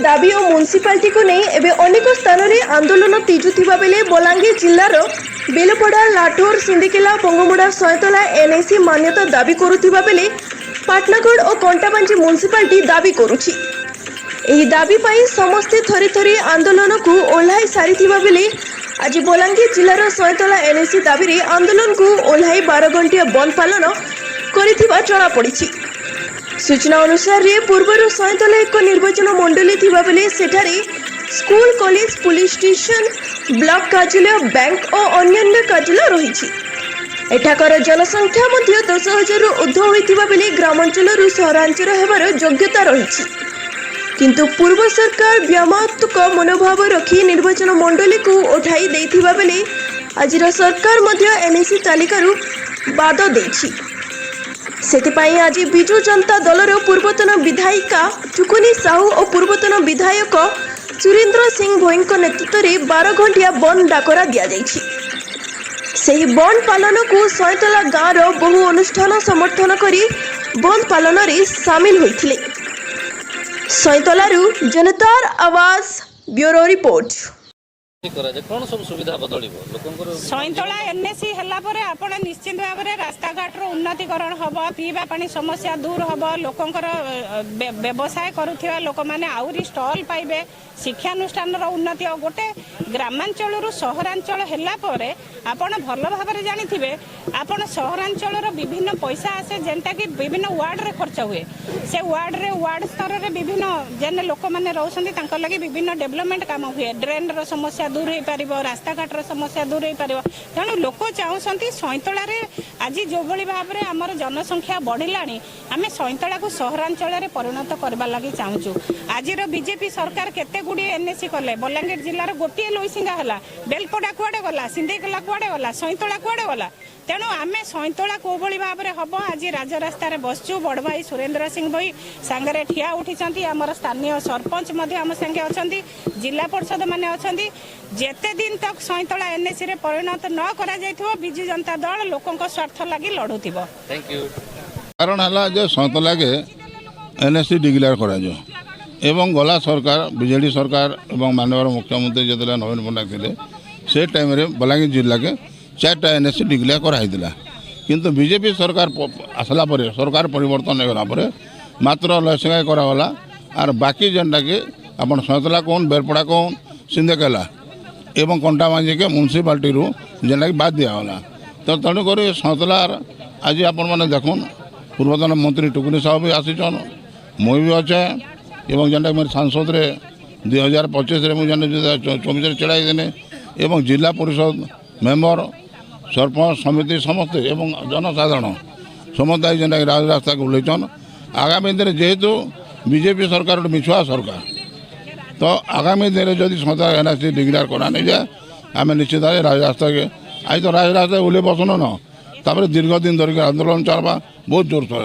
दाबी और म्यूनिसिपालिटी को नहीं एवं अनेक स्थान में आंदोलन तेजुवा बेले बलांगीर जिलार बेलपड़ा लाठोर सिंदिकेला पंगमुड़ा सयतला एनएसी मान्यता दाबी करुवा बेले पाटनागढ़ और कंटाबांजी म्यूनिसिपालिटी दाबी करुछि। एही दाबी पाई समस्ते थरे थरे आंदोलन को ओह्लाई सारी बेले आज बलांगीर जिलार सयतला एनएसी दाबी रे आंदोलन को ओह्लाई 12 घंटिया बंद पालन करिथिबा जणा पड़िछि। सूचना अनुसार पूर्वर सयतला एक निर्वाचन मंडली थिबा बेले सेठारे school college police station block कार्यालय बैंक और अन्य कार्यालय रही। एठाकर जनसंख्या मध्य 10,000 ऊर्ध्व होइतिबा बेले ग्रामांचल सहरांचल हेबार योग्यता रही। किंतु पूर्व सरकार व्यामात्मक मनोभाव रखी निर्वाचन मंडली को उठाई देथिबा बेले आजिर सरकार मध्य एनएसी तालिकारु बाद देछि। सेतिपाई आज बिजु जनता दलर पूर्वतन विधायिका टुकुनी साहू और पूर्वतन विधायक सुरेंद्र सिंह भोई नेतृत्व में 12 घंटिया बंद डाकरा दि जाइछि। सेही बंद पालन को सयतला गाँव बहु अनुष्ठान समर्थन करी बंद पालन रे सामिल होइथिले। सयतलारू जनतार आवाज ब्यूरो रिपोर्ट। कौन सब सुविधा बदलिबो लोकंकर सयतला एनएसी हल्ला परे आपण निश्चित भाव में रास्ता घाट रो उन्नतीकरण हबो, पीवा पानी समस्या दूर हबो, लोकंकर व्यवसाय करुथिबा लोक माने आउरी स्टॉल पाइबे, शिक्षानुष्ठान रो उन्नति और गोटे ग्रामांचल रु सहरांचल हल्ला परे आपण भल भाव में जानिथिबे आपण सहरांचल रो विभिन्न पैसा आसे जेंटा कि विभिन्न वार्ड रे खर्च हुए। से वार्ड स्तर रे विभिन्न जेने लोक माने रहउसंती तांकर लागि विभिन्न डेवलपमेंट काम हुए, ड्रेन रो समस्या दूर हो पार, रास्ता घाटर समस्या दूर हो पार। तेणु लोक चाहती सयतला आज जो भाव में आमर जनसंख्या बढ़ला आम सयतला को सहरांचल परिणत करने लगी चाहूँ। आज बीजेपी सरकार केते गुड़ी एनएसी कले, बलांगीर जिलार गोटे लोईसिंगा है, बेलपड़ा कुआडे गला, सिंदेकेला कुआडे गला, सयतला कुआडे गला। तेणु आम सयतला को भाव में हम आज राजरास्तार बसचु। बड़ भाई सुरेंद्र सिंह भई सांगरे ठिया उठी, आमर स्थानीय सरपंच आम संगे अच्छा, जिला परिषद माने अच्छा। जेते दिन तक सयतला एनएसी रे परिणत न करा जाइथिबो बिजु जनता दल लोकन स्वार्थ लगी लड़ुथिबो। Thank you. कारण है जे सयतला के एनएसी डिक्लेयर करा जो एवं गला सरकार बीजेडी सरकार एवं माननीय मुख्यमंत्री जो नवीन पट्टनायक थे से टाइम रे बलांगीर जिला के 4टा एनएसी डिक्लेयर कराइला। किंतु बीजेपी सरकार आसला परे सरकार परिवर्तन होगा पर मात्र लसेगा करागला आर बाकी जेनटा कि अपन सयतला कौन बेलपड़ा कौन सिंदेकेला एवं कंटाबांजी के म्यूनिसिपालिटी रू जेनटा कि बाद दिगला। तो तेणुक सयतलार आज आपण मैंने देखुन पूर्वतन मंत्री टुकुनी साहू भी आसीचन, मुई भी अच्छे एवं जेनटा मेरे सांसद रे 2025 रे मुझे 24 चढ़ाई देने एवं जिला परिषद मेम्बर सरपंच समिति समस्ते एवं जनसाधारण समस्त जेनटा राजरास्ता को ओह्लैचन। आगामी दिन जेहेतु बीजेपी सरकार मिछुआ सरकार तो आगामी दिन जदि सयतला एनएसी डिक्लेयर करा नहीं जाए आम निश्चित भाव राजरास्ता के आज तो राजरास्ता ओह्लै बसन न दीर्घ दिन धरिक आंदोलन चलवा बहुत जोर सोर।